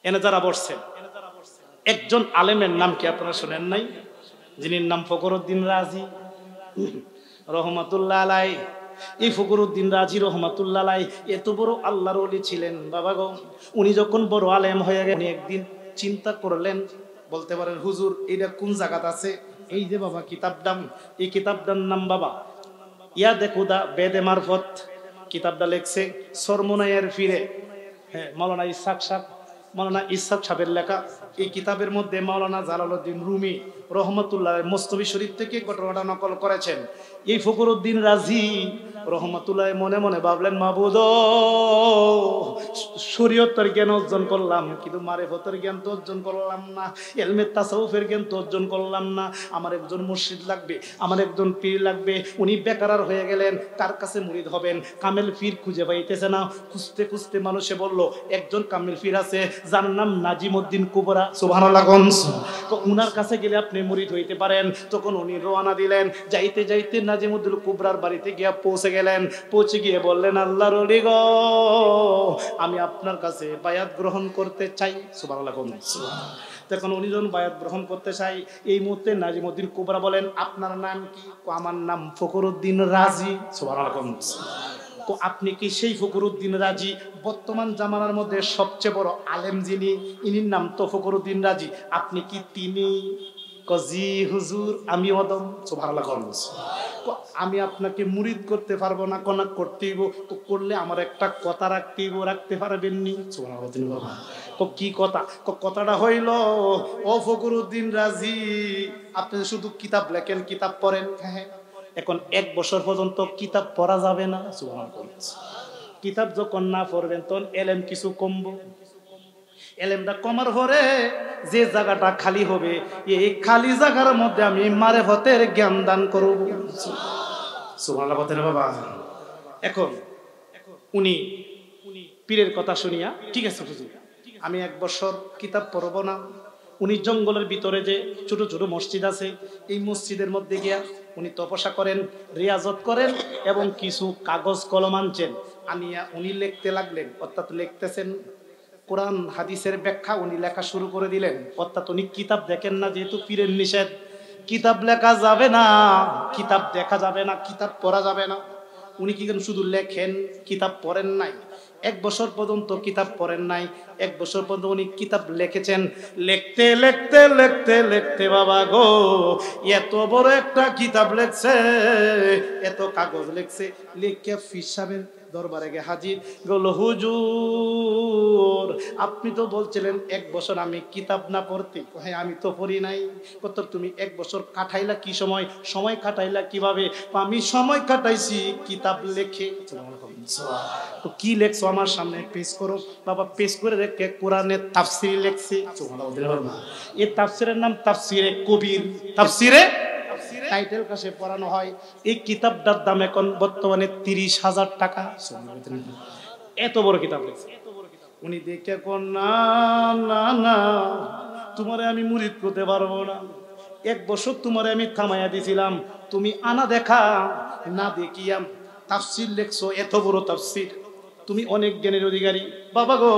এনে যারা বসছেন, একজন আলেমের নাম কি আপনারা শুনেন নাই? যিনি নাম ফখরুদ্দিন রাজি রহমাতুল্লাহ আলাই। এই ফখরুদ্দিন রাজি রহমাতুল্লাহ আলাই এত বড় আল্লাহর ওলি ছিলেন বাবা গো। উনি যখন বড় আলেম হয়ে গেলেন, একদিন চিন্তা করলেন, বলতে পারেন হুজুর এটা কোন জায়গাত আছে? এই যে বাবা কিতাবদাম, এই কিতাবটার নাম বাবা ইয়া দেখুদা বেদে মারফত। কিতাবটা লেখছে সরমনায়ের ফিরে, হ্যাঁ, মাওলানা ইসহাক সাহেবের লেখা। এই কিতাবের মধ্যে মাওলানা জালালউদ্দিন রুমি রহমতুল্লাহ মুস্তফি শরীফ থেকে ঘটনাটা নকল করেছেন। এই ফখরুদ্দিন রাজি রহমতুল্লাহ মনে মনে ভাবলেন, মাবুদ শরীয়তের জ্ঞান অর্জন করলাম, কিন্তু মারিফতের জ্ঞান তো অর্জন করলাম না, ইলমে তাসাউফের জ্ঞান তো অর্জন করলাম না। আমার একজন মুর্শিদ লাগবে, আমার একজন পীর লাগবে। উনি বেকার হয়ে গেলেন, কার কাছে মুরিদ হবেন? কামেল পীর খুঁজে পাইতেছে না। খুঁজতে খুঁজতে মানুষে বলল একজন কামেল পীর আছে যার নাম নাজিমউদ্দিন কুবরা, সুবহানাল্লাহ। উনার কাছে গেলে আপনি মুরিদ হইতে পারেন। তখন উনি রওনা দিলেন। যাইতে যাইতে নাজিমউদ্দিন কুবরার বাড়িতে গিয়ে পৌঁছে গেলেন। পৌঁছে গিয়ে বললেন, আল্লাহর ওলি গো, আমি আপনার কাছে বায়াত গ্রহণ করতে চাই, সুবহানাল্লাহ। তখন উনি যখন বায়াত গ্রহণ করতে চাই, এই মুহূর্তে নাজিমউদ্দিন কুবরা বলেন, আপনার নাম কি? আমার নাম ফখরুদ্দিন রাজি, সুবহানাল্লাহ। তো আপনি কি সেই ফখরুদ্দিন রাজি? বর্তমান জামানার মধ্যে সবচেয়ে বড় আলেম যিনি, ইনির নাম তো ফখরুদ্দিন রাজি। আপনি কি তিনি? জি হুজুর, আমি অদম, সুবহানাল্লাহ। আমি আপনাকে মুরিদ করতে পারবো না, কোন করতেইব, তো করলে আমার একটা কথা রাখতেইব, রাখতে পারবেননি, সুবহানাল্লাহ। তো কি কথা? কথাটা হইল, ও ফখরুদ্দিন রাজি, আপনি শুধু কিতাব লেখেন, কিতাব পড়েন, হ্যাঁ, এখন 1 বছর পর্যন্ত কিতাব পড়া যাবে না, সুবহানাল্লাহ। কিতাব যখন না পড়বেন তখন এলেম কিছু কমবো। এলেমটা কমার পরে যে জায়গাটা খালি হবে, এই খালি জায়গার মধ্যে আমি মারিফতের জ্ঞান দান করব, সুবহানাল্লাহ বলেন বাবা। এখন উনি পীরের কথা শুনিয়া, ঠিক আছে হুজুর, আমি 1 বছর কিতাব পড়ব না। উনি জঙ্গলের ভিতরে যে ছোট ছোট মসজিদ আছে, এই মসজিদের মধ্যে গিয়া উনি তপস্যা করেন, রিয়াজত করেন, এবং কিছু কাগজ কলম আনছেন, আনিয়া উনি লিখতে লাগলেন। অর্থাৎ লিখতেছেন কোরআন হাদিসের ব্যাখ্যা উনি লেখা শুরু করে দিলেন। অর্থাৎ উনি কিতাব দেখেন না, যেহেতু পীরের নিষেধ, কিতাব লেখা যাবে না, কিতাব দেখা যাবে না, কিতাব পড়া যাবে না। উনি কি শুধু লেখেন, কিতাব পড়েন নাই। 1 বছর পর্যন্ত কিতাব পড়েন নাই। 1 বছর পর্যন্ত উনি কিতাব লিখেছেন। লিখতে লিখতে লিখতে লিখতে বাবা গো, এত বড় একটা কিতাব লিখছে, এত কাগজ লিখছে, লিখে পীর সাহেবের দরবারে গিয়ে হাজির। বলল, হুজুর আপনি তো বলছিলেন 1 বছর আমি কিতাব না পড়তে। হ্যাঁ, আমি তো পড়ি নাই। কত তুমি 1 বছর কাটাইলা কি সময়? সময় কাটাইলা কিভাবে? আমি সময় কাটাইছি কিতাব লেখে। তো কি লেখছো আমার সামনে পেশ করো। বাবা পেশ করে রেখে কোরআনের তাফসীর লেখছে। এই তাফসীরের নাম তাফসীরে কবির। তাফসীরে টাইটেল কাছে পড়ানো হয়। এই কিতাবটার দাম এখন বর্তমানে 30,000 টাকা। এত বড় কিতাব লেখছে। উনি দেখে কোন, না না না, তোমারে আমি মুরিদ করতে পারবো না। 1 বছর তোমারে আমি থামাইয়া দিছিলাম, তুমি আনা দেখা না দেখিয়া তাফসীর লেখছো, এত বড় তাফসীর, তুমি অনেক জ্ঞানের অধিকারী। বাবা গো,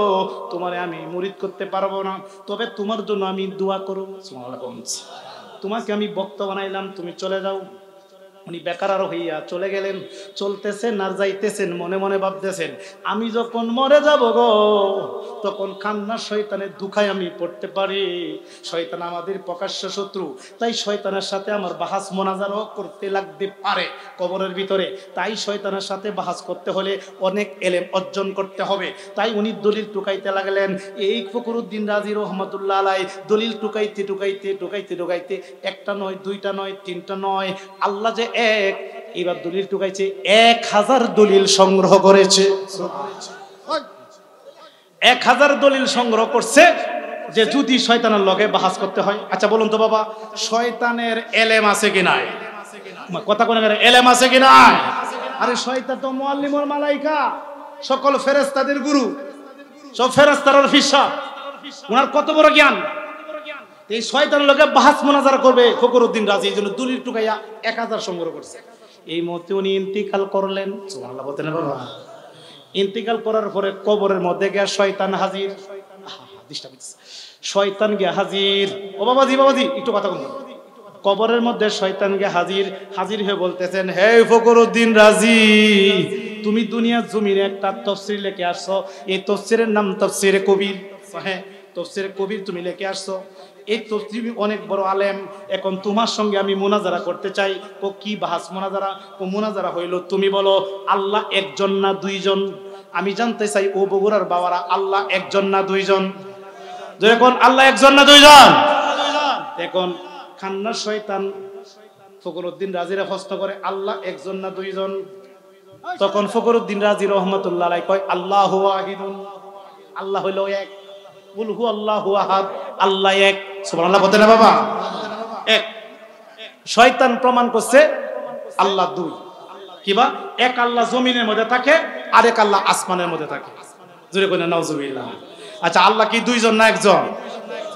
তোমারে আমি মুরিদ করতে পারবো না, তবে তোমার জন্য আমি দোয়া করব। তোমাকে আমি বক্তা বানাইলাম, তুমি চলে যাও। উনি বেকার হইয়া চলে গেলেন। চলতেছেন আর যাইতেছেন, মনে মনে ভাবতেছেন, আমি যখন মরে যাব গো, তখন কান্না শয়তানের দুখায় আমি পড়তে পারি। শয়তান আমাদের প্রকাশ্য শত্রু, তাই শয়তানের সাথে আমার বাহাস মোনাজারও করতে লাগতে পারে কবরের ভিতরে। তাই শয়তানের সাথে বাহাস করতে হলে অনেক এলেম অর্জন করতে হবে। তাই উনি দলিল টুকাইতে লাগলেন। এই ফখরুদ্দিন রাজি রহমাতুল্লাহ আলাই দলিল টুকাইতে টুকাইতে টুকাইতে টুকাইতে, একটা নয়, দুইটা নয়, তিনটা নয়, আল্লাহ যে এক, এবার দলিল টুকাইছে 1000 দলিল সংগ্রহ করেছে। 1000 দলিল সংগ্রহ করছে, যে যদি শয়তানের লগে বাহাস করতে হয়। আচ্ছা বলুন তো বাবা, শয়তানের এলেম আছে কি নাই? কথা কোন এলেম আছে কি নাই? আরে শয়তান তো মুআল্লিমুল মালাইকা, সকল ফেরেশতাদের গুরু, সব ফেরেশতার ফিসা, ওনার কত বড় জ্ঞান। এই শয়তানের লগে বাহাস মোনাজারা করবে ফখরুদ্দিন রাজি, এই জন্য দলিল টুকাইয়া 1000 সংগ্রহ করছে। এই মুহূর্তে উনি ইন্তিকাল করলেন। সুবহানাল্লাহ বলতেন বাবা। ইন্তিকাল করার পরে কবরের মধ্যে গিয়ে শয়তান হাজির। ডিস্টার্ব হচ্ছে। শয়তান গিয়া হাজির, ও বাবাজি বাবাজি একটু কথা বলুন। কবরের মধ্যে শয়তান গিয়া হাজির হয়ে বলতেছেন, হে ফখরুদ্দিন রাজি, তুমি দুনিয়ার জমিনে একটা তাফসীর লিখে আসছো, এই তাফসীরের নাম তাফসীরে কবির। হ্যাঁ, তাফসীরে কবির তুমি লিখে আসছো, এই তাফসীর অনেক বড় আলেম। এখন তোমার সঙ্গে আমি মুনাজারা করতে চাই। ও কি বাহাস মুনাজারা? ও মুনাজারা হইল তুমি বলো আল্লাহ একজন না দুইজন। আমি জানতে চাই ও বগুড়ার বাবারা, আল্লাহ একজন না দুইজন? যখন আল্লাহ একজন না দুইজন? এখন খান্নার শয়তান ফখরুদ্দিন রাজিরা প্রশ্ন করে আল্লাহ একজন না দুইজন? তখন ফখরুদ্দিন রাজি রহমাতুল্লাহ আলাইহি কয় আল্লাহু ওয়াহিদুন, আল্লাহ হইল এক। কুল হু আল্লাহু আহাদ, আল্লাহ এক। সুবহানাল্লাহ বলতে না বাবা? এক। শয়তান প্রমাণ করছে আল্লাহ দুই। কিবা এক আল্লাহ জমিনের মধ্যে থাকে, আরেক আল্লাহ আসমানের মধ্যে থাকে। জোরে কইনা নাউজুবিল্লাহ। আচ্ছা, আল্লাহ কি দুইজন না একজন?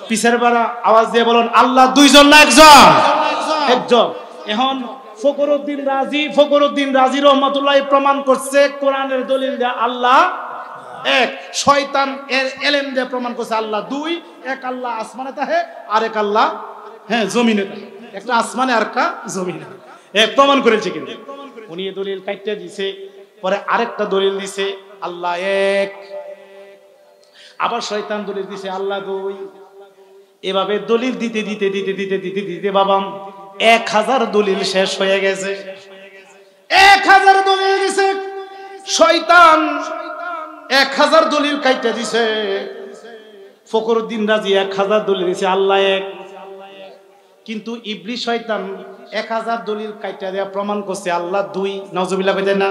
পিছের বাড়া আওয়াজ দিয়ে বলুন, আল্লাহ দুইজন না একজন? একজন। এখন ফখরুদ্দিন রাজি রহমাতুল্লাহ প্রমাণ করছে কোরআনের দলিল দিয়ে আল্লাহ এক। শয়তান এর এলেম দিয়ে প্রমাণ করছে আল্লাহ দুই। এক আল্লাহ আসমানে থাকে, আরেক আল্লাহ হ্যাঁ জমিনে থাকে। একটা আসমানে আর একটা জমিনে। প্রমাণ করেছে কিন্তু উনি এই দলিল কাইটে দিছে। পরে আরেকটা দলিল দিছে আল্লাহ এক। আবার শয়তান দলিল দিছে আল্লাহ দুই। এভাবে দলিল দিতে দিতে দিতে দিতে দিতে দিতে বাবাম 1000 দলিল শেষ হয়ে গেছে। 1000 দলিল দিছে শয়তান, 1000 দলিল কাইটা দিছে। ফখরুদ্দিন রাজি 1000 দলিল দিছে আল্লাহ এক। কিন্তু ইবলিস শয়তান 1000 দলিল কাইটা দেয়া প্রমাণ করছে আল্লাহ দুই। নাউজুবিল্লাহ কইতেন না?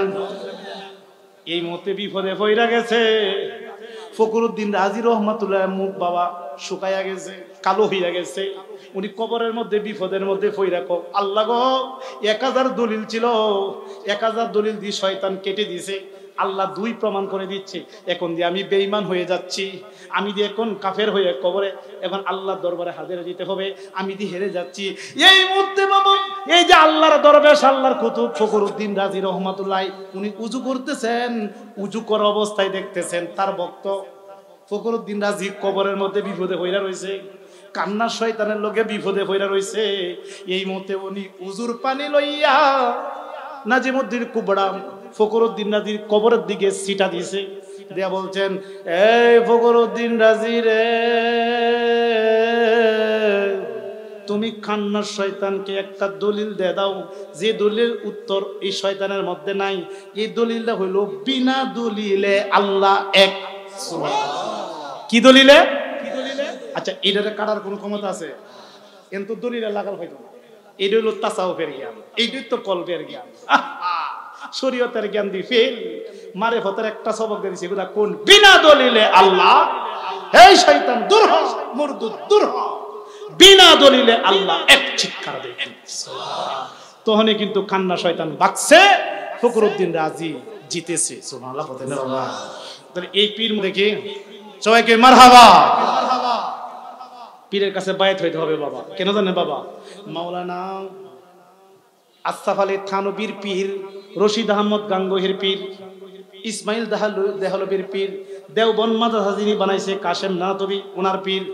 এই মতে বিপদে পইরা গেছে ফখরুদ্দিন রাজি রহমাতুল্লাহ। মুখ বাবা শুকাইয়া গেছে, কালো হইয়া গেছে। উনি কবরের মধ্যে বিপদের মধ্যে পইরা কও আল্লাহ গো, 1000 দলিল ছিল, 1000 দলিল দিয়ে শয়তান কেটে দিয়েছে, আল্লাহ দুই প্রমাণ করে দিচ্ছে। এখন দিয়ে আমি বেঈমান হয়ে যাচ্ছি, আমি দিয়ে এখন কাফের হয়ে কবরে এখন আল্লাহর দরবারে হাজির দিতে হবে, আমি দিয়ে হেরে যাচ্ছি। এই মুহূর্তে বাবা এই যে আল্লাহর দরবেশ, আল্লাহর কুতুব ফখরুদ্দিন রাজি রহমাতুল্লাহ, উনি উজু করতেছেন। উজু করা অবস্থায় দেখতেছেন তার ভক্ত ফখরুদ্দিন রাজি কবরের মধ্যে বিপদে হইরা রয়েছে, কান্নার শয়তানের লোকে বিপদে হইরা রয়েছে। এই মুহূর্তে উনি উজুর পানি লইয়া নাজিমউদ্দিন কুবরা ফখরুদ্দিন রাজির কবরের দিকে সিটা দিছে, দিয়া বলছেন, এই ফখরুদ্দিন রাজি রে, তুমি খান্নার শয়তানকে একটা দলিল দিয়ে দাও, যে দলিল উত্তর এই শয়তানের মধ্যে নাই। এই দলিলটা হইল বিনা দলিলে আল্লাহ এক। কি দলিলে? আচ্ছা, এটারে কাটার কোন ক্ষমতা আছে? কিন্তু দলিলে লাগাল হইতো না। এটা হইল তাসাউফের জ্ঞান, এইটাই তো কলবের জ্ঞান। শরীয়তের জ্ঞান দি ফেল, মারিফতের একটা সবক দিয়েছে, এগুলা কোন? বিনা দলিলে আল্লাহ। এই শয়তান দূর হ, মুরদুদ দূর হ, বিনা দলিলে আল্লাহ এক। চিৎকার দেখেন তখনই কিন্তু কান্না শয়তান বাকছে, ফখরুদ্দিন রাজি জিতেছে। সুবহানাল্লাহ বলেন বাবা। তাহলে এই পীর দেখি সবাইকে মারহাবা। পীরের কাছে বায়াত হইতে হবে বাবা। কেন জানেন বাবা? মাওলানা আশরাফ আলী থানবীর পীর, রশিদ আহমদ গাঙ্গুহির পীর, ইসমাইল দেহলবীর পীর, দেওবন্দ মাদ্রাসা যিনি বানাইছে কাশেম নাতবী ওনার পীর,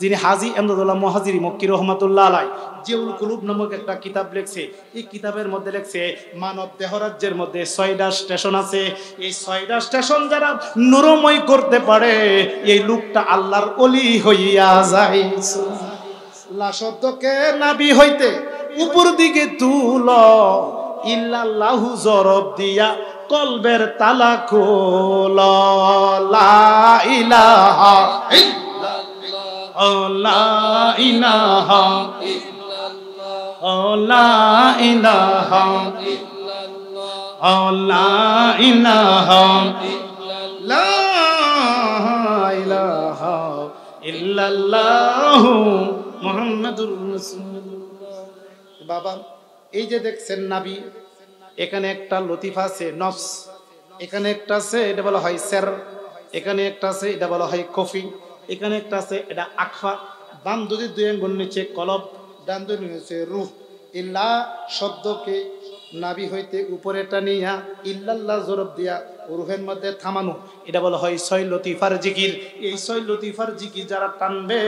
যিনি হাজী এমদাদুল্লাহ মুহাজিরি মক্কি রহমাতুল্লাহ আলাইহি জিউল কুলুব নামক একটা কিতাব লিখছে। এই কিতাবের মধ্যে লিখছে মানব দেহরাজ্যের মধ্যে 6টা স্টেশন আছে। এই 6টা স্টেশন যারা নূরময় করতে পারে এই লোকটা আল্লাহর ওলি হইয়া যায়। লা শব্দকে নাবি হইতে উপর দিকে তুল, ইল্লাল্লাহু জরব দিয়া কলবের তালা খোল। লা ইলাহা লা ইলাহা লা ইলাহা লা ইলাহা লা ইলাহা ইল্লাল্লাহু মুহাম্মাদুর রাসূলুল্লাহ। বাবা এই যে দেখছেন নাবি, এখানে একটা লতিফা আছে নফস, এখানে একটা আছে এটা বলা হয় সের, এখানে একটা আছে এটা বলা হয় কফি, এখানে একটা আছে এটা আকফা। বাম দুদির 2 আঙ্গুল নিচে কলব, ডান দুই নিচে রূহ। ইল্লা শব্দকে নাবি হইতে উপরে টানিয়া ইল্লাল্লাহ জরব দিয়া রুহের মধ্যে থামানো, এটা বলা হয় 6 লতিফার জিকির। এই 6 লতিফার জিকির যারা টানবে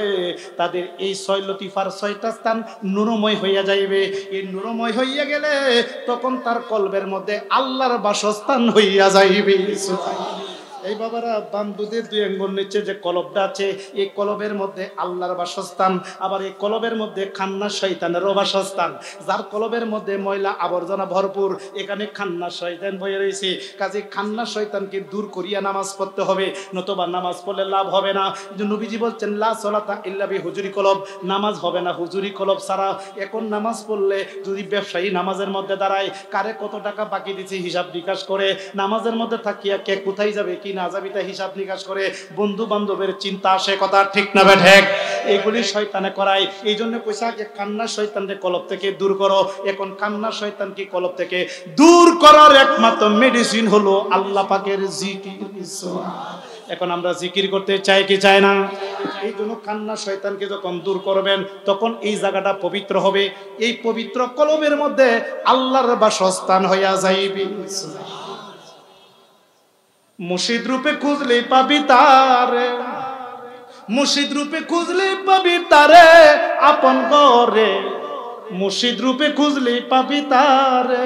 তাদের এই 6 লতিফার 6টা স্থান নূরময় হইয়া যাইবে। এই নূরময় হইয়া গেলে তখন তার কলবের মধ্যে আল্লাহর বাসস্থান হইয়া যাইবে। এই বাবারা বান্দুদের 2 আঙ্গুল নিচে যে কলবটা আছে এই কলবের মধ্যে আল্লাহর বাসস্থান, আবার এই কলবের মধ্যে খান্না শয়তানেরও বাসস্থান। যার কলবের মধ্যে ময়লা আবর্জনা ভরপুর, এখানে খান্না শয়তান বয়ে রয়েছে। কাজে খান্না শয়তানকে দূর করিয়া নামাজ পড়তে হবে, নতুবা নামাজ পড়লে লাভ হবে না। যে নবীজি বলছেন লা সলাতা ইল্লা বি হুজুরি কলব, নামাজ হবে না হুজুরি কলব ছাড়া। এখন নামাজ পড়লে যদি ব্যবসায়ী নামাজের মধ্যে দাঁড়ায়, কারে কত টাকা বাকি দিচ্ছে হিসাব নিকাশ করে, নামাজের মধ্যে থাকিয়া কে কোথায় যাবে কি না যাবে তা হিসাব নিকাশ করে, বন্ধু বান্ধবের চিন্তা আসে, কথা ঠিক না বেঠিক? এগুলি শয়তানে করায়। এই জন্য কইসা যে কান্না শয়তানকে কলব থেকে দূর করো। এখন কান্না শয়তানকে কলব থেকে দূর করার একমাত্র মেডিসিন হলো আল্লাহ পাকের জিকির। এখন আমরা জিকির করতে চাই কি চাই না? এই জন্য কান্না শয়তানকে যখন দূর করবেন তখন এই জায়গাটা পবিত্র হবে। এই পবিত্র কলবের মধ্যে আল্লাহর বাসস্থান হইয়া যাইবে। মুর্শিদ রূপে খুঁজলে পাবি তারে, মুর্শিদ রূপে খুঁজলে পাবি তারে আপন ঘরে, মুর্শিদ রূপে খুঁজলে পাবি তারে।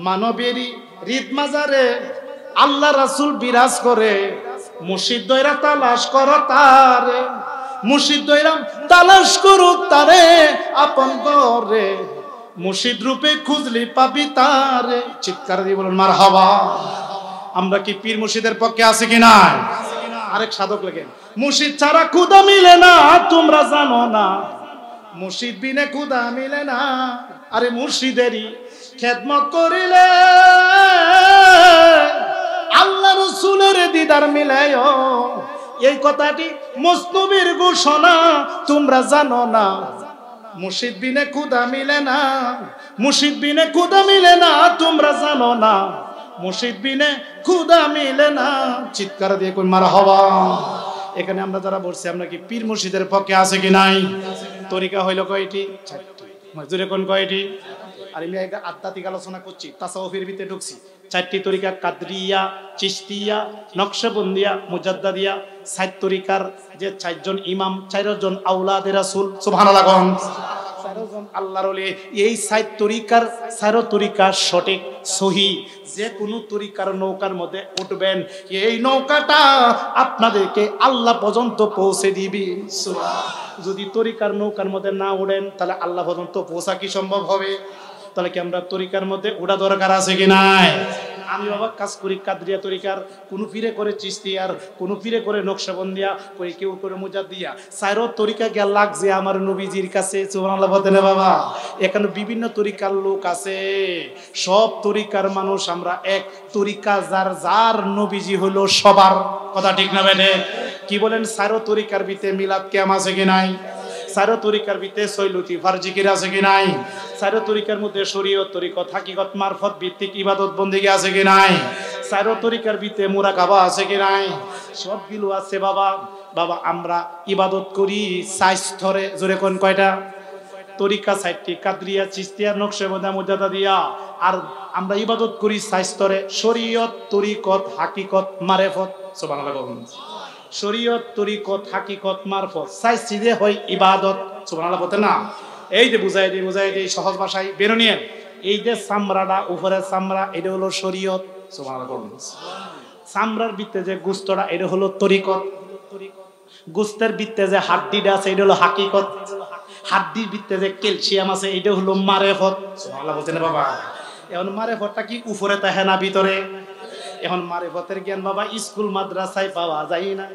মানবেরই হৃদ মাজারে আল্লাহ রাসূল বিরাজ করে, মুর্শিদ দয়রা তালাশ করো তারে, মুর্শিদ দয়রা তালাশ করো তারে আপন ঘরে, মুর্শিদ রূপে খুঁজলে পাবি তারে। চিৎকার দিয়ে বলুন মারহাবা। আমরা কি পীর মুর্শিদের পক্ষে আছি কি না? আরেক সাধক লেখেন মুর্শিদ ছাড়া খুদা মিলে না, তোমরা জানো না মুর্শিদ বিনে খুদা মিলে না। আরে মুর্শিদেরই খেদমত করিলে আল্লাহ রাসূলের দিদার মিলে, এই কথাটি মজনবীর ঘোষণা, তোমরা জানো না মুর্শিদ বিনে খুদা মিলে না, মুর্শিদ বিনে খুদা মিলে না, তোমরা জানো না মুর্শিদ বিনে খুদা মিলে না। চিৎকার দিয়ে কই মারহাবা। এখানে আমরা যারা বলছি আমরা কি পীর মুর্শিদের পক্ষে আছে কি নাই? তরিকা হইল কয়টি? 4টি। মজুরে কোন কয়টি? আর আমি একটা আধ্যাত্মিক আলোচনা করছি, তাসাউফের ভিতরে ঢুকছি। 4টি তরিকা, কাদরিয়া, চিশতিয়া, নকশবন্দিয়া, মুজাদ্দাদিয়া। 4 তরিকার যে 4 জন ইমাম, 4 জন আওলাদে রাসূল, সুবহানাল্লাহ। 4 জন আল্লাহর ওলি। এই 4 তরিকার 4 তরিকা সঠিক সহি। যে কোনো তরিকার নৌকার মধ্যে উঠবেন, এই নৌকাটা আপনাদেরকে আল্লাহ পর্যন্ত পৌঁছে দিবে। যদি তরিকার নৌকার মধ্যে না উঠেন তাহলে আল্লাহ পর্যন্ত পৌঁছা কি সম্ভব হবে? তাহলে কি আমরা তরিকার মধ্যে ওঠা দরকার আছে কি নাই? আমি বাবা কাজ করি কাদরিয়া তরিকার, কোন পীরে করে চিশতিয়ার, কোন পীরে করে নকশবন্দিয়া, কই কেউ করে মুজাদ্দিয়া। 4 তরিকা গিয়া লাগছে আমার নবীজির কাছে, সুবহানাল্লাহ বলতে না বাবা। এখানে বিভিন্ন তরিকার লোক আছে, সব তরিকার মানুষ আমরা এক। তরিকা যার যার, নবীজি হলো সবার, কথা ঠিক না বেঠে? কি বলেন? 4 তরিকার ভিতরে মিলাদ কিয়াম আছে কি নাই? 4 তরিকার ভিতরে 6 লতিফার জিকির আছে কি নাই? 4 তরিকার মধ্যে শরীয়ত, তরিকত, হাকিকত, মারফত ভিত্তিক ইবাদত বন্দেগী আছে কি নাই? 4 তরিকার ভিতরে মুরাকাবা আছে কি নাই? সবগুলো আছে বাবা। বাবা আমরা ইবাদত করি 4 স্তরে। জোরে কোন কয়টা? তরিকা 4টি, কাদরিয়া, চিশতিয়া, নকশবন্দিয়া, মুজাদ্দিয়া। আর আমরা ইবাদত করি 4 স্তরে, শরীয়ত, তরিকত, হাকিকত, মারফত। সুবহানাল্লাহ। শরীয়ত, তরিকত, হাকিকত, মারফত 4 চিজে হয় ইবাদত। সুবহানাল্লাহ বলতে না? এই যে বুঝাই দিই সহজ ভাষায় বেরো নিয়ে। এই যে চামড়াটা, উপরের চামড়া, এটা হলো শরীয়ত। সুবহানাল্লাহ। চামড়ার ভিতরে যে গোস্তটা, এটা হলো তরিকত। গোস্তের ভিতরে যে হাড্ডিটা আছে, এটা হলো হাকিকত। হাড্ডির ভিতরে যে ক্যালসিয়াম আছে, এটা হলো মারফত। সুবহানাল্লাহ বলতে না বাবা? এখন মারফতটা কি উপরে থাকে না ভিতরে? এখন মারিফতের জ্ঞান বাবা স্কুল মাদ্রাসায় পাওয়া যায় না।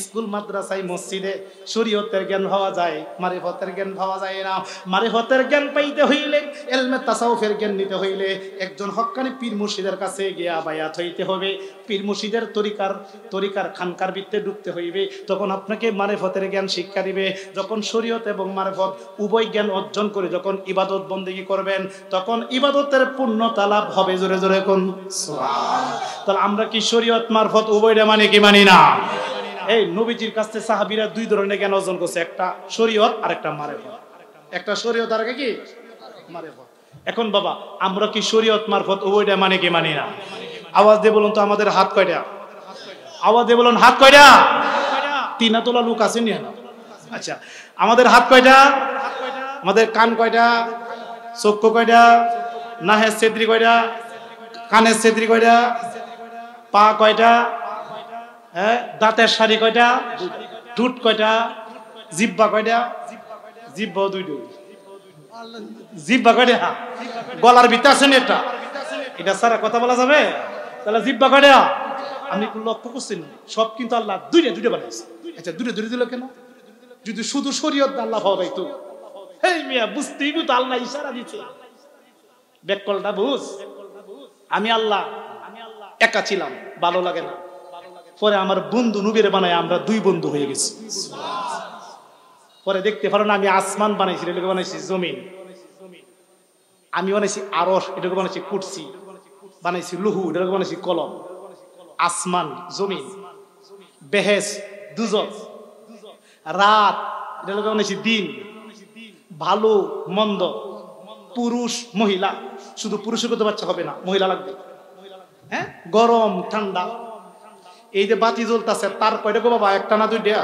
স্কুল মাদ্রাসায় মসজিদে শরীয়তের জ্ঞান পাওয়া যায়, মারিফতের জ্ঞান পাওয়া যায় না। মারিফতের জ্ঞান পাইতে হইলে, ইলমে তাসাউফের জ্ঞান নিতে হইলে একজন হক্কানি পীর মুর্শিদের কাছে গিয়া বায়াত হইতে হবে। পীর মুর্শিদের তরিকার খানকার ভিতরে ঢুকতে হইবে। তখন আপনাকে মারিফতের জ্ঞান শিক্ষা দিবে। যখন শরীয়ত এবং মারিফত উভয় জ্ঞান অর্জন করে যখন ইবাদত বন্দেগী করবেন, তখন ইবাদতের পূর্ণতা লাভ হবে। জোরে জোরে কোন সুবহানাল্লাহ। তাহলে আমরা কি শরীয়ত মারফত উভয়টা মানে কি মানি না? এই নবীজির কাছে সাহাবীরা 2 ধরনের জ্ঞান অর্জন করছে, একটা শরীয়ত আর একটা মারফত। একটা শরীয়ত আর একটা কি মারফত। এখন বাবা আমরা কি শরীয়ত মারফত উভয়টা মানে কি মানি না? আওয়াজ দিয়ে বলুন তো আমাদের হাত কয়টা? আওয়াজ দিয়ে বলুন হাত কয়টা? 3 তোলা লোক আছে নি? আচ্ছা, আমাদের হাত কয়টা? আমাদের কান কয়টা? চক্ষু কয়টা? নাহের ছেদ্রি কয়টা? কানের ছেদ্রি কয়টা? পা কয়টা? হ্যাঁ, দাঁতের সারি কয়টা? ঠোঁট কয়টা? জিহ্বা কয়টা? জিহ্বা দুইটা। জিহ্বা কয়টা? গলার ভিতরে আছে না এটা? এটা সারা কথা বলা যাবে? তাহলে জিহ্বা কয়টা? আপনি একটু লক্ষ্য করছেন, সব কিন্তু আল্লাহ দুইটা বানাইছে। আচ্ছা, দুইটা দিল কেন? যদি শুধু শরীয়ত আল্লাহ ভাবাইতো, হেই মিয়া বুঝতেই তো আল্লাহ ইশারা দিচ্ছে, ব্যাককলটা বুঝ। আমি আল্লাহ একা ছিলাম, ভালো লাগে না, পরে আমার বন্ধু নবীরে বানায় আমরা 2 বন্ধু হয়ে গেছি। পরে দেখতে পারো না, আমি আসমান বানাইছি, এটাকে বানাইছি জমিন, আমি বানাইছি আরশ, এটাকে বানাইছি কুরসি, বানাইছি লুহু, এটাকে বানাইছি কলম। আসমান, জমিন, বেহেশ, দুজক, রাত, এটাকে বানাইছি দিন, ভালো মন্দ, পুরুষ মহিলা, শুধু পুরুষের কথা বাচ্চা হবে না, মহিলা লাগবে। হ্যাঁ, গরম ঠান্ডা। এই যে বাতি জ্বলতেছে, তার কয়টা গো বাবা? একটা না দুইটা?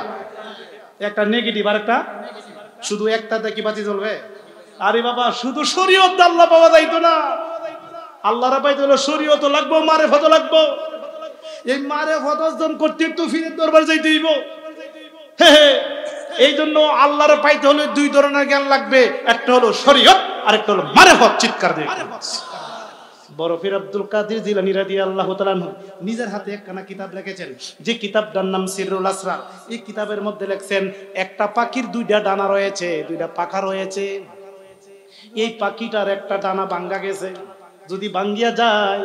একটা নেগেটিভ আর একটা, শুধু একটাতে কি বাতি জ্বলবে? আরে বাবা, শুধু শরীয়ত আল্লাহ পাওয়া যাইতো না, আল্লাহর পাইতে হলো শরীয়ত লাগবো, মারেফত লাগবো। এই মারেফত অর্জন করতে একটু ফিরের দরবার যাইতে হইব। এই জন্য আল্লাহর পাইতে হলে 2 ধরনের জ্ঞান লাগবে, একটা হলো শরীয়ত আর একটা হলো মারেফত। চিৎকার দিয়ে বড় পীর আব্দুল কাদের জিলানী রাদিয়াল্লাহু তাআলা নিজের হাতে একখানা কিতাব লিখেছেন, যে কিতাবটার নাম সিররুল আসরার। এই কিতাবের মধ্যে লিখছেন, একটা পাখির 2টা ডানা রয়েছে, 2টা পাখা রয়েছে। এই পাখিটার একটা ডানা ভাঙ্গা গেছে, যদি ভাঙ্গিয়া যায়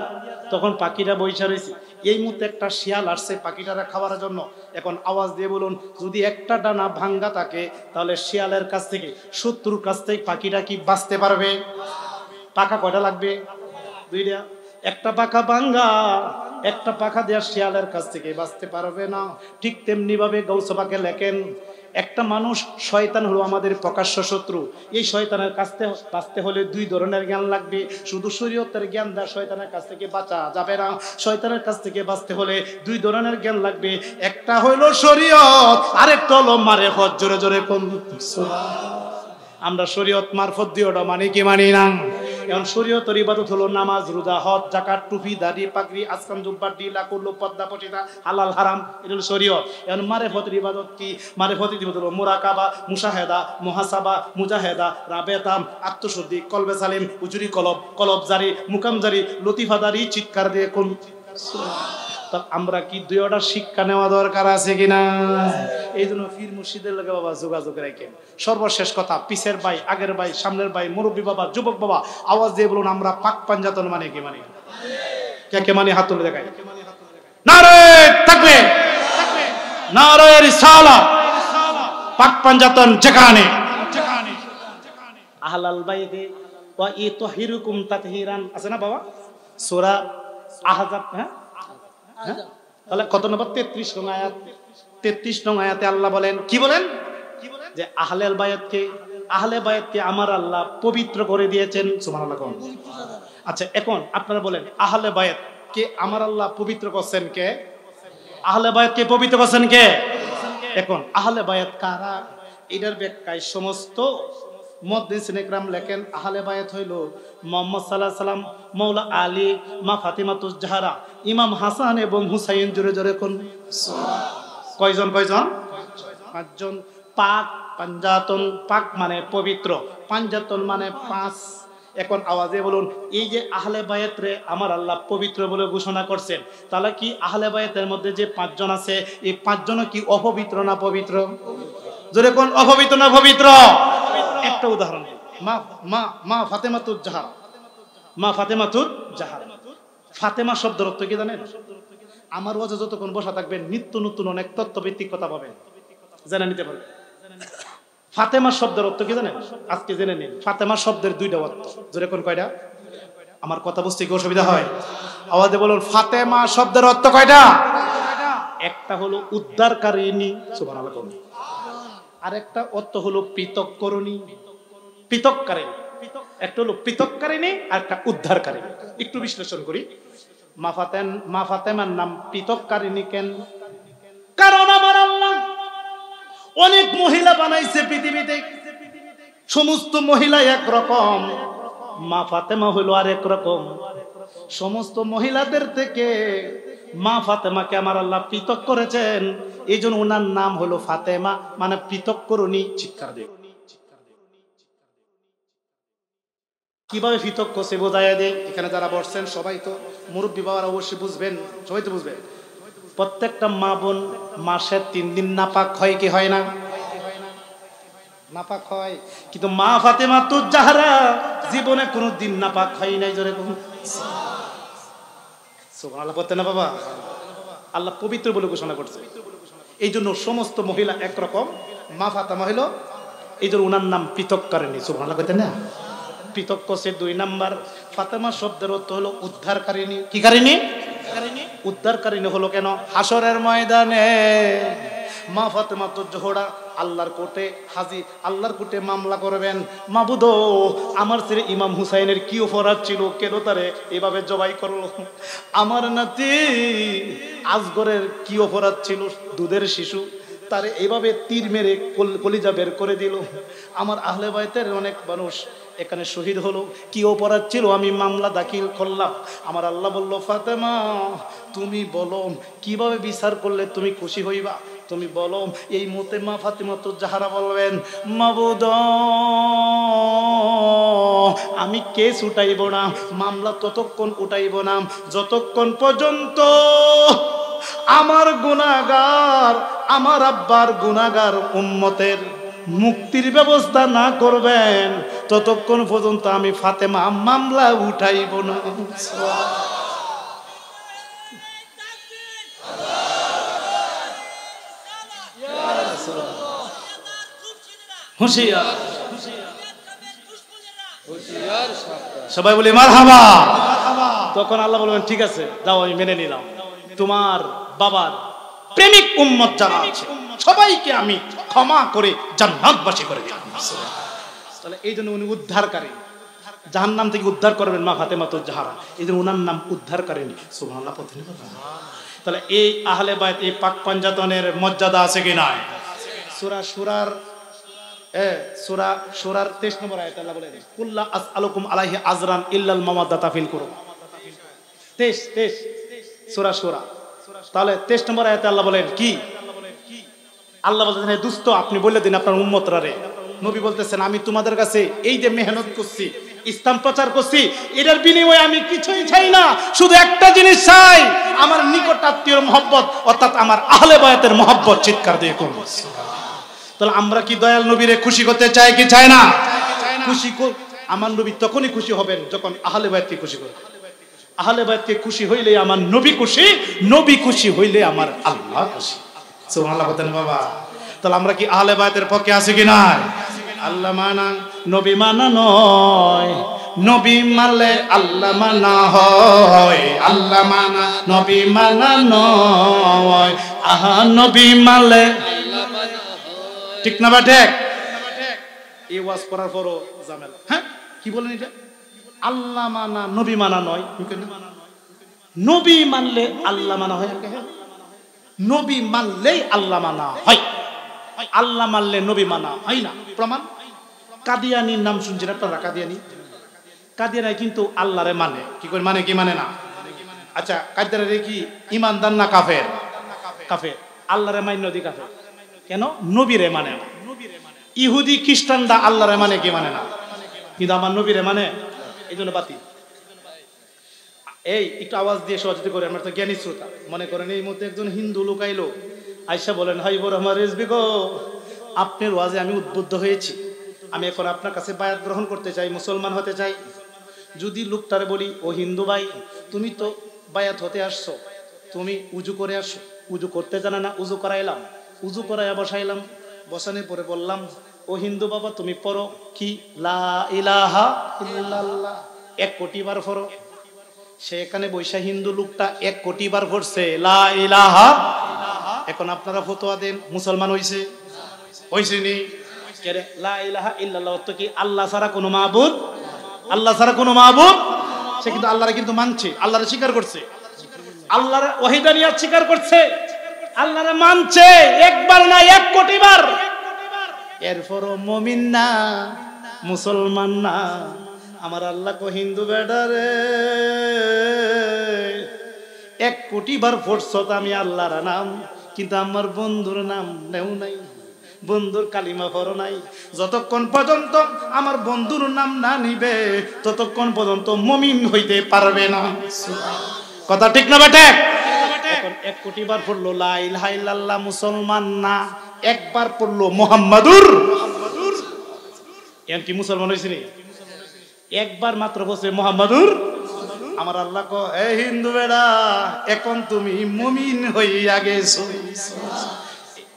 তখন পাখিটা বইসা রয়েছে। এই মুহূর্তে একটা শিয়াল আসছে পাখিটারা খাওয়ার জন্য। এখন আওয়াজ দিয়ে বলুন, যদি একটা ডানা ভাঙ্গা থাকে তাহলে শিয়ালের কাছ থেকে, শত্রুর কাছ থেকে পাখিটা কি বাঁচতে পারবে? পাখা কয়টা লাগবে? 2টা। একটা পাখা ভাঙ্গা, একটা পাখা দেওয়া শিয়ালের কাছ থেকে বাঁচতে পারবে না। ঠিক তেমনি ভাবে গাউস পাকে লেখেন, একটা মানুষ, শয়তান হলো আমাদের প্রকাশ্য শত্রু। এই শয়তানের কাছ থেকে বাঁচতে হলে 2 ধরনের জ্ঞান লাগবে। শুধু শরীয়তের জ্ঞান দেওয়া শয়তানের কাছ থেকে বাঁচা যাবে না। শয়তানের কাছ থেকে বাঁচতে হলে 2 ধরনের জ্ঞান লাগবে, একটা হলো শরীয়ত, আরেকটা হলো মারেফত। জোরে জোরে কোন? আমরা শরীয়ত মারফত দিয়ে ওটা মানে কি মানি না? এখন শরীয়তের ইবাদত হলো নামাজ, রোজা, হজ, যাকাত, টুপি, দাড়ি, পাগড়ি, আসকান, জুব্বা, ঢিলা, কুল্লু, পর্দা, পর্দা, হালাল হারাম, এটা হলো শরীয়ত। এখন মারেফতের ইবাদত কি? মারেফতের ইবাদত হলো মুরাকাবা, মুশাহেদা, মুহাসাবা, মুজাহেদা, রাবেতাম, আত্মশুদ্ধি, কলবে সালিম, উজুরি কলব, কলব জারি, মুকাম জারি, লতিফাদারি। চিৎকার দিয়ে কোন? আমরা কি 2টা শিক্ষা নেওয়া দরকার আছে কিনা? এই জন্য পীর মুর্শিদের লগে বাবা যোগাযোগ রাখেন। সর্বশেষ কথা, পিছের ভাই, আগের ভাই, সামনের ভাই, মুরব্বী বাবা, যুবক বাবা, আওয়াজ দিয়ে বলুন, আমরা পাক পাঞ্জাতন মানে কি মানি? কে মানি? হাত তুলে দেখাই। নারে তাকবীর, নারে রিসালাত। পাক পাঞ্জাতন যেখানে আহলাল বাইতে ওয়া ইতাহিরুকুম তাতহিরান আছে না বাবা? সূরা আহজাব। হ্যাঁ, তাহলে কত নম্বর? 33 নং আয়াত। 33 নং আয়াতে আল্লাহ বলেন, কি বলেন? যে আহলে বায়াতকে আমার আল্লাহ পবিত্র করে দিয়েছেন। সুবহানাল্লাহ। আচ্ছা, এখন আপনারা বলেন, আহলে বায়াত কে আমার আল্লাহ পবিত্র করছেন কে? আহলে বায়াত কে পবিত্র করছেন কে? এখন আহলে বায়াত কারা? এটার ব্যাখ্যায় সমস্ত মুহাদ্দিসিন ইকরাম লেখেন, আহলে বায়াত হইল মুহাম্মদ সাল্লাল্লাহু আলাইহি সাল্লাম, মাওলা আলী, মা ফাতিমাতুজ জাহরা, ইমাম হাসান এবং হুসাইন। জোরে জোরে কোন? কয়জন? 5 জন। পাক পাঞ্জাতন, পাক মানে পবিত্র, পাঞ্জাতন মানে 5। এখন আওয়াজে বলুন, এই যে আহলে বায়াত রে আমার আল্লাহ পবিত্র বলে ঘোষণা করছেন, তাহলে কি আহলে বায়াতের মধ্যে যে 5 জন আছে, এই 5 জন কি অপবিত্র না পবিত্র? জোরে কোন? অপবিত্র না পবিত্র? একটা উদাহরণ, মা ফাতেমাতুজ জাহরা। মা ফাতেমাতুজ জাহরা, ফাতেমা শব্দের অর্থ কি জানেন? আমার ওয়াজে যতক্ষণ বসা থাকবেন, নিত্য নতুন অনেক তত্ত্বভিত্তিক কথা পাবেন, জেনে নিতে পারবেন। ফাতেমা শব্দের অর্থ কি জানেন? আজকে জেনে নিন। ফাতেমা শব্দের 2টা অর্থ। জোরে কোন? কয়টা? আমার কথা বুঝতে কি অসুবিধা হয়? আওয়াজে বলুন, ফাতেমা শব্দের অর্থ কয়টা? একটা হলো উদ্ধারকারিণী, সুবহানাল্লাহ। আরেকটা অর্থ হলো পৃথককরণী, পৃথককারিণী। একটা হলো পৃথককারিণী আর একটা উদ্ধারকারিণী। একটু বিশ্লেষণ করি। মা ফাতেমার নাম পৃথককারিণী কেন? কারণ আমার আল্লাহ অনেক মহিলা বানাইছে পৃথিবীতে, সমস্ত মহিলা একরকম, মা ফাতেমা হলো আরেক রকম। সমস্ত মহিলাদের থেকে মা ফাতেমাকে আমার আল্লাহ পৃথক করেছেন, এই জন্য ওনার নাম হলো ফাতেমা, মানে পৃথক করুনি। চিৎকার দেব। কিভাবে পৃথক করছে বোঝাইয়া দেয়। এখানে যারা বসছেন সবাই তো মুরব্বী বাবারা অবশ্যই বুঝবেন, সবাই তো বুঝবেন। প্রত্যেকটা মা বোন মাসে 3 দিন নাপাক হয় কি হয় না? নাপাক হয়। কিন্তু মা ফাতেমা তো জাহরা জীবনে কোনো দিন নাপাক হয় নাই। জোরে সুবহানাল্লাহ বলতে না বাবা? আল্লাহ পবিত্র বলে ঘোষণা করছে। এই জন্য সমস্ত মহিলা একরকম, মা ফাতেমা হলো, এই জন্য ওনার নাম পৃথককারিণী। সুবহানাল্লাহ বলতে না? পৃথক করছে। 2 নাম্বার, ফাতেমা শব্দের অর্থ হলো উদ্ধারকারিণী। কি কারিণী? উদ্ধারকারিণী হলো কেন? হাসরের ময়দানে মা ফাতেমা তো জোহরা আল্লাহর কোর্টে হাজির, আল্লাহর কোর্টে মামলা করবেন। মাবুদ, আমার ছেলে ইমাম হুসাইনের কি অপরাধ ছিল, কেন তারে এভাবে জবাই করলো? আমার নাতি আসগরের কি অপরাধ ছিল, দুধের শিশু, তারে এভাবে তীর মেরে কলিজা বের করে দিল। আমার আহলে বাইতের অনেক মানুষ এখানে শহীদ হলো, কি অপরাধ ছিল, আমি মামলা দাখিল করলাম। আমার আল্লাহ বলল, ফাতেমা তুমি বলো কিভাবে বিচার করলে তুমি খুশি হইবা, তুমি বলো। এই মতে মা ফাতেমা তো জাহরা বলবেন, মাবুদ আমি কেস উঠাইব না, মামলা ততক্ষণ উঠাইব না যতক্ষণ পর্যন্ত আমার গুনাহগার, আমার আব্বার গুনাহগার উম্মতের মুক্তির ব্যবস্থা না করবেন, ততক্ষণ পর্যন্ত আমি ফাতেমা মামলা উঠাইব না। হুঁশিয়ার, সবাই বলে মারহাবা। তখন আল্লাহ বলবেন, ঠিক আছে যাও, আমি মেনে নিলাম। তোমার বাবার প্রেমিক উম্মত যারা আছে সবাইকে আমি ক্ষমা করে জান্নাতবাসী করে দিলাম। তাহলে এই জন্য উনি উদ্ধারকারী, জাহান্নাম থেকে উদ্ধার করবেন মা ফাতেমা তো জাহরা, এই জন্য ওনার নাম উদ্ধারকারিণী। সুবহানাল্লাহ। তাহলে এই আহলে বাইত, এই পাক পাঞ্জাতনের মর্যাদা আছে কি নাই? সূরা সূরার 23 নম্বর আয়াতে আল্লাহ বলেন, কুল্লা আসআলুকুম আলাইহি আজরান ইল্লাল মাওয়াদ্দাতা ফিল কুরব। 23 সূরা সূরা। তাহলে 23 নম্বর আয়াতে আল্লাহ বলেন কি? আল্লাহ বলতেছেন, হে দুস্থ আপনি বলে দিন আপনার উম্মতরা রে। নবী বলতেছেন, আমি তোমাদের কাছে এই যে মেহনত করছি, ইসলাম প্রচার করছি, এটার বিনিময়ে আমি কিছুই চাই না, শুধু একটা জিনিস চাই, আমার নিকট আত্মীয়র মহব্বত, অর্থাৎ আমার আহলে বায়াতের মহব্বত। চিৎকার দিয়ে করব। তাহলে আমরা কি দয়াল নবীরে খুশি করতে চাই কি চাই না? খুশি। আমার নবী তখনই খুশি হবেন যখন আহলে বায়াতকে খুশি করবেন। আহলে বায়াতকে খুশি হইলে আমার নবী খুশি, নবী খুশি হইলে আমার আল্লাহ খুশি। সুবহানাল্লাহ বলেন বাবা। তাহলে আমরা কি আহলে বায়াতের পক্ষে আছি কি না? আল্লাহ মানা নবী মানা নয়, নবী মানলে আল্লাহ মানা হয়। আল্লাহ মানা নবী মানা নয়, আহা নবী মানলে আল্লাহ মানা হয়। ঠিক না বাটে? এই ওয়াজ করার পরও ঝামেলা। হ্যাঁ কি বলেন এটা? আল্লাহ মানা নবী মানা নয়, নবী মানলে আল্লাহ মানা হয়। নবী মানলেই আল্লাহ মানা হয়, আল্লাহ মানলে নবী মানা হয় না। প্রমাণ, কাদিয়ানির নাম শুনছেন আপনারা? কাদিয়ানি কিন্তু আল্লাহরে মানে। কি করে মানে? কি মানে না? আচ্ছা, কাদিয়ানি কি ইমানদার না কাফের? কাফের। আল্লাহরে মানে নদী কাফের কেন? নবীরে মানে না। ইহুদি খ্রিস্টানরা আল্লাহরে মানে কি মানে না, কিন্তু আমার নবীরে মানে, এই জন্য বাতিল। এই একটু আওয়াজ দিয়ে সহযোগিতা করে, আমরা তো জ্ঞানী শ্রোতা। মনে করেন এই মধ্যে একজন হিন্দু লোক আইলো, আয়সা বলেন, হাইবুর রহমান রেজবি গো, আপনার ওয়াজে আমি উদ্বুদ্ধ হয়েছি, আমি এখন আপনার কাছে বায়াত গ্রহণ করতে চাই, মুসলমান হতে চাই। যদি লোকটারে বলি, ও হিন্দু ভাই, তুমি তো বায়াত হতে আসছো, তুমি উজু করে আসো। উজু করতে জানা না, উজু করাইলাম, উজু করাইয়া বসাইলাম, বসানোর পরে বললাম, ও হিন্দু বাবা তুমি পড়ো কি? লা ইলাহা ইল্লাল্লাহ 1 কোটি বার পড়ো। সে এখানে বৈশা হিন্দু লোকটা 1 কোটি বার পড়ছে লা ইলাহা। এখন আপনারা ফতোয়া দেন, মুসলমান হইছে? হইছে নি? কেরে লা ইলাহা ইল্লাল্লাহ অর্থ কি? আল্লাহ ছাড়া কোনো মাবুদ, আল্লাহ ছাড়া কোনো মাবুদ। সে কিন্তু আল্লাহরে কিন্তু মানছে, আল্লাহরে স্বীকার করছে, আল্লাহর ওয়াহিদানিয়াত স্বীকার করছে, আল্লাহরে মানছে, একবার না 1 কোটি বার। এরপরও মুমিন না, মুসলমান না। আমার আল্লাহ কো হিন্দু বেডারে 1 কোটি বার পড়ছত আমি আল্লাহর নাম, কিন্তু আমার বন্ধুর নাম নেও নাই, বন্ধুর কালিমা পড়ো নাই। যতক্ষণ পর্যন্ত আমার বন্ধুর নাম না নিবে ততক্ষণ পর্যন্ত মুমিন হইতে পারবে না। কথা ঠিক না বেটা? এখন 1 কোটি বার পড়লো লা ইলাহা ইল্লাল্লাহ, মুসলমান না। একবার পড়লো মুহাম্মাদুর, এর কি মুসলমান হইছে নি? একবার মাত্র বলছে মুহাম্মাদুর। আমার আল্লাহ কো এ হিন্দু বেড়া, এখন তুমি মুমিন হইয়া গেছো।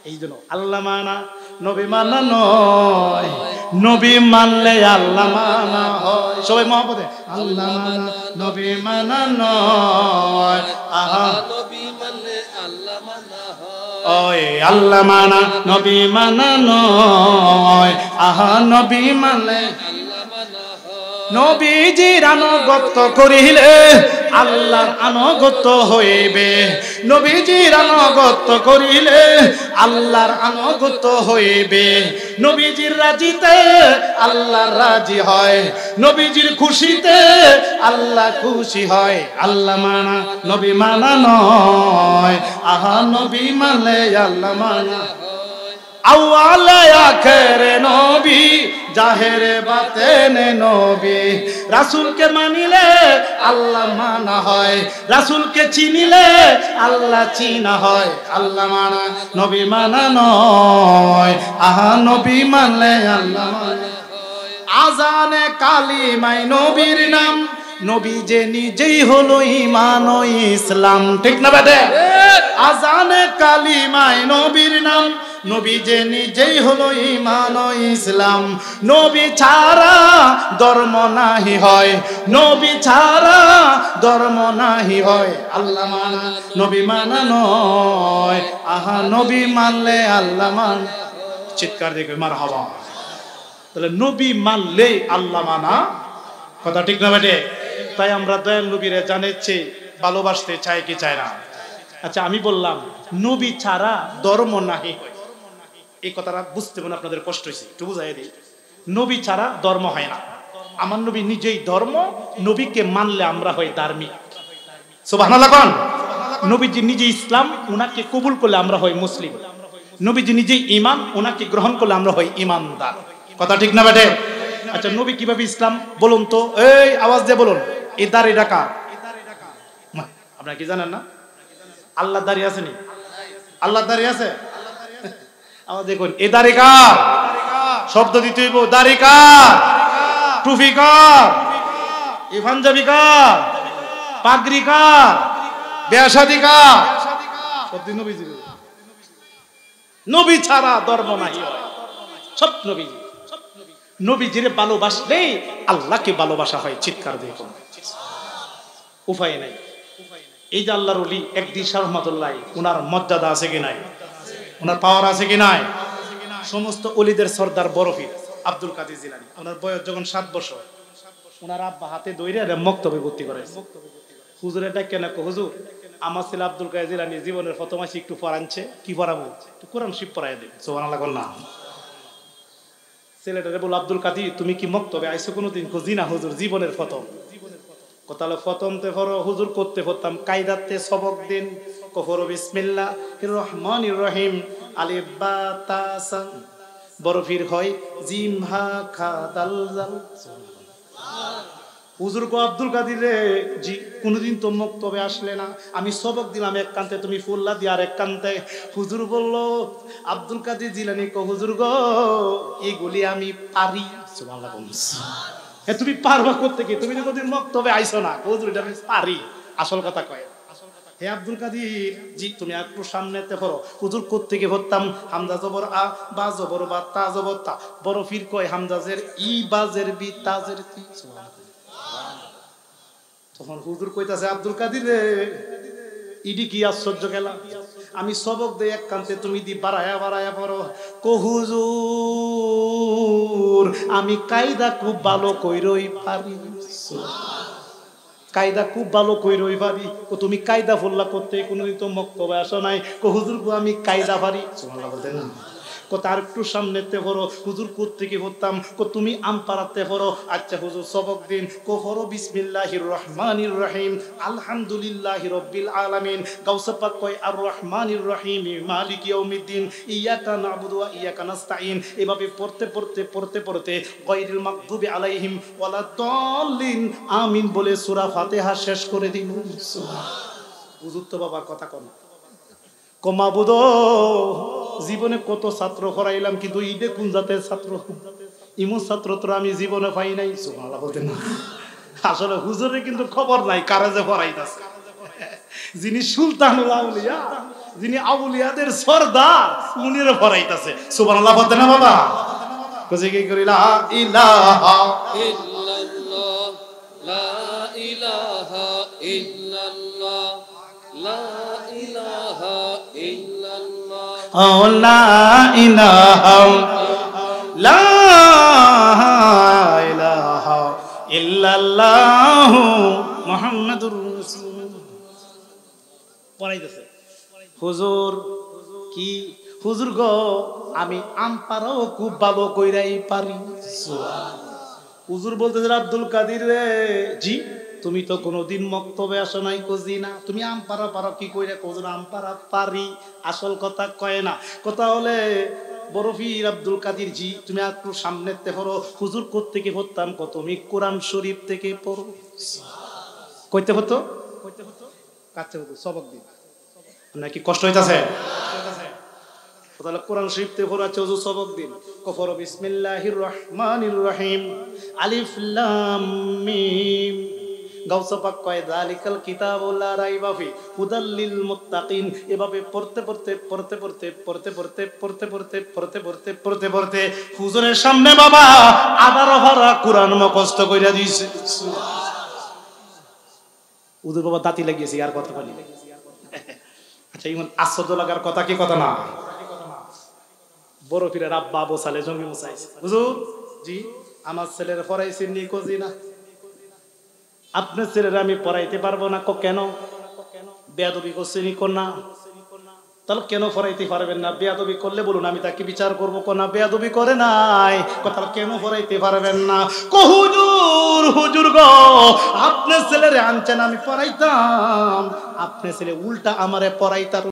এই জন্য আল্লাহ মানা নবী মানা নয়, নবী মানলে আল্লাহ মানা হয়। সবাই মহব্বতে আল্লাহ মানা নবী মানা নয়, আহা নবী মানলে আল্লাহ মানা হয়। ওই আল্লাহ মানা নবী মানা নয়, আহা নবী মানলে নবীজির আনুগত্য করিলে আল্লাহর আনুগত্য হইবে, নবীজির আনুগত্য করিলে আল্লাহর আনুগত্য হইবে। নবীজির রাজিতে আল্লাহ রাজি হয়, নবীজির খুশিতে আল্লাহ খুশি হয়। আল্লাহ মানা নবী মানা নয়, আহা নবী মানলে আল্লাহ মানা। আউয়ালে আখেরে নবী, জাহেরে বাতেনে নবী। রাসূলকে মানিলে আল্লাহ মানা হয়, রাসূলকে চিনিলে আল্লাহ চিনা হয়। আল্লাহ মানা নবী মানা নয়, আহা নবী মানলে আল্লাহ মানা। আজানে কালিমায় নবীর নাম, নবী যে নিজেই হলো ঈমান ও ইসলাম। ঠিক না বেটা? আজানে কালিমায় নবীর নাম, নবী যে নিজেই হলো ঈমান ও ইসলাম। নবী ছাড়া ধর্ম নাহি হয়, নবী ছাড়া ধর্ম নাহি হয়। আল্লাহ মানা নবী মানা নয়, আহা নবী মানলে আল্লাহ মান। চিৎকার দেখবে মারহাবা। তাহলে নবী মানলে আল্লাহ মানা, কথা ঠিক না বেটে? তাই আমরা দয়াল নবীরে জানেছে ভালোবাসতে চাই কি চাই না? আচ্ছা আমি বললাম নবী ছাড়া ধর্ম নাহি হয়, এই কথাটা বুঝতে মনে আপনাদের কষ্ট হয়েছে, একটু বুঝাই দিই। নবী ছাড়া ধর্ম হয় না। আমার নবী নিজেই ধর্ম, নবীকে মানলে আমরা হই ধার্মিক। সুবহানাল্লাহ কোন? নবীজি নিজে ইসলাম, উনাকে কবুল করলে আমরা হই মুসলিম। নবীজি নিজেই ঈমান, উনাকে গ্রহণ করলে আমরা হই ঈমানদার। কথা ঠিক না বেটে? আচ্ছা নবী কিভাবে ইসলাম বলুন তো? এই আওয়াজ দিয়ে বলুন, এই দাড়ি রাখা আপনারা কি জানেন না? আল্লাহ দাড়ি আছে নি? আল্লাহ দাড়ি আছে? আওয়াজ দেখুন, এই দাড়ি কার? শব্দ দিতে হইব, দাড়ি কার? টুপি কার? এই পাঞ্জাবি কার? পাগড়ি কার? বিয়া শাদী কার? সব দিন নবীজি। নবী ছাড়া ধর্ম নাই হয়, সব নবীজি। নবীজিরে ভালোবাসলে আল্লাহকে ভালোবাসা হয়। চিৎকার দিয়ে কোন উপায় নাই। এই যে আল্লাহর ওলি একদিন রহমাতুল্লাহ, উনার মর্যাদা আছে কি নাই? উনার পাওয়ার আছে কি নাই? সমস্ত ওলিদের সর্দার বরফির আব্দুল কাদের জিলানী, ওনার বয়স যখন 7 বছর, ওনার আব্বা হাতে দইরে মক্তবে ভর্তি করেছে। হুজুরে ডাকে না, হুজুর আমার ছেলে আব্দুল কাদের জিলানী জীবনের প্রথম মাসে একটু পড়াচ্ছে, কি পড়াবো? একটু কোরআন শরীফ পড়াই দেব। সুবহানাল্লাহ বল না। ছেলেটারে বল, আব্দুল কাদের তুমি কি মক্তবে আইছো কোনোদিন? জি না হুজুর, জীবনের প্রথম। কথা হলো প্রথমতে পড়ো হুজুর, করতে পড়তাম কায়দাতে সবক দিন। কফর বিসমিল্লাহির রহমানির রহিম, আলিফ বা তা সা, বরফির হয় জিম হা খা দাল জাল। হুজুর কো আব্দুল কাদের রে, জি কোনোদিন তো মক্তবে আসলে না, আমি সবক দিলাম এক কান্তে, তুমি ফুল্লা দিয়ে আর এক কান্তে। হুজুর বলল, আব্দুল কাদের জিলানী কো হুজুর গো এইগুলি আমি পারি। সুবহানাল্লাহ। হ্যাঁ তুমি পারবা করতে কি? তুমি তো কোনদিন মক্তবে আইছো না। হুজুর এটা আমি পারি, আসল কথা কয়। হে আব্দুল কাদের জি তুমি একটু সামনেতে পড়ো। হুজুর কোত্থেকে পড়তাম? হামজা জবর আ, বা জবর বা, তা জবর তা। বরফির কয় হামজাজের ই, বাজের বি, তাজের তি। তখন হুজুর কইতাছে, আব্দুল কাদের রে ইডি কি আশ্চর্য গেলা, আমি সবক দেই এক কান্তে, তুমি দি বাড়ায়া বাড়ায়া পড়ো। কো হুজুর আমি কায়দা খুব ভালো কইরই পারি। কায়দা খুব ভালো কইরই পারি। তুমি কায়দা ফুল্লা করতে কোনোদিন তো মক্তবে আসো নাই। হুজুর গো আমি কায়দা পারি। সুবহানাল্লাহ বলতেন না। তার একটু সামনেতে পড়ো। হুজুর কোত্থেকে পড়তাম? তুমি আমপাড়াতে পড়ো। আচ্ছা হুজুর সবক দিন। পড়ো বিসমিল্লাহির রহমানির রহিম আলহামদুলিল্লাহি রাব্বিল আলামিন। গাউসে পাক কয় আর রহমানির রহিম মালিক ইয়াউমিদ্দিন ইয়াকা না'বুদু ওয়া ইয়াকা নাস্তাঈন। এভাবে পড়তে পড়তে পড়তে পড়তে গায়রিল মাগদুবি আলাইহিম ওয়ালাদ-দাল্লিন আমিন বলে সূরা ফাতিহা শেষ করে দিল। সুবহানাল্লাহ। হুজুর তো বাবার কথা কোন কমাবুদ জীবনে কত ছাত্র পড়াইলাম, কিন্তু ঈদে কোন জাতের ছাত্র? ইমন ছাত্র তো আমি জীবনে পাই নাই। সুবহানাল্লাহ বলতেন না। আসলে হুজুরের কিন্তু খবর নাই কারে যে পড়াইতাছে। যিনি সুলতানুল আউলিয়া, যিনি আউলিয়াদের সরদার, উনিরে পড়াইতাছে। সুবহানাল্লাহ বলতেন না বাবা? কইছে কি করি লা ইলাহা ইল্লাল্লাহ লা ইলাহা ইল্লাল্লাহ লা ইলাহা ইল্লাল্লাহ লা ইলাহা লা ইলাহা ইল্লাল্লাহ মুহাম্মাদুর রাসূলুল্লাহ। পড়াইতেছে হুজুর কি? হুজুর গো আমি আমপারাও খুব ভালো কইরাই পারি। হুজুর বলতেছে আব্দুল কাদের রে, জি তুমি তো কোনোদিন মক্তবে আসো নাই। কজি না। তুমি আমপারা পারো কি কইরা? হুজুর আমপারা পারি। আসল কথা কয় না। কথা হলে বরফির আব্দুল কাদের জি তুমি একটু সামনেতে পড়ো। হুজুর কোত্থেকে পড়তাম? তুমি কোরআন শরীফ থেকে পড়ো। কইতে হতো কাছে হতো সবক দিন। নাকি কষ্ট হইতাছে? তাহলে কোরআন শরীফ থেকে পড়ো। আচ্ছা হুজুর সবক দিন। কফর বিসমিল্লাহির রহমানির রহিম আলিফ লাম মিম। গাউসে পাক কয় যালিকাল কিতাবু লা রাইবা ফি হুদাল লিল মুত্তাকিন। এভাবে পড়তে পড়তে পড়তে পড়তে পড়তে পড়তে পড়তে পড়তে পড়তে পড়তে পড়তে পড়তে হুজুরের সামনে বাবা 18 পারা কোরআন মুখস্থ কইরা দিয়েছে। হুজুর বাবা দাঁতি লাগিয়েছে আর কথা বলি। আচ্ছা ইমন আশ্চর্য লাগার কথা কি কথা না? বড় পীরের আব্বা আবু সালে জমি মুসাইছে। হুজুর জি আমার ছেলের পড়াইছেন নি? কজি না। আপনার ছেলের আমি পড়াইতে পারবো না। কেন? বেয়াদবি করছে নি? না। তাহলে কেন পড়াইতে পারবেন না? বেয়াদবি করলে বলুন আমি তাকে বিচার করবো। না বেয়াদবি করে নাই। কথা কেন পড়াইতে পারবেন না? হুজুর হুজুর গো আপনার ছেলেরে আনছেন আমি পড়াইতাম, আপনার ছেলে উল্টা আমারে পড়াইতার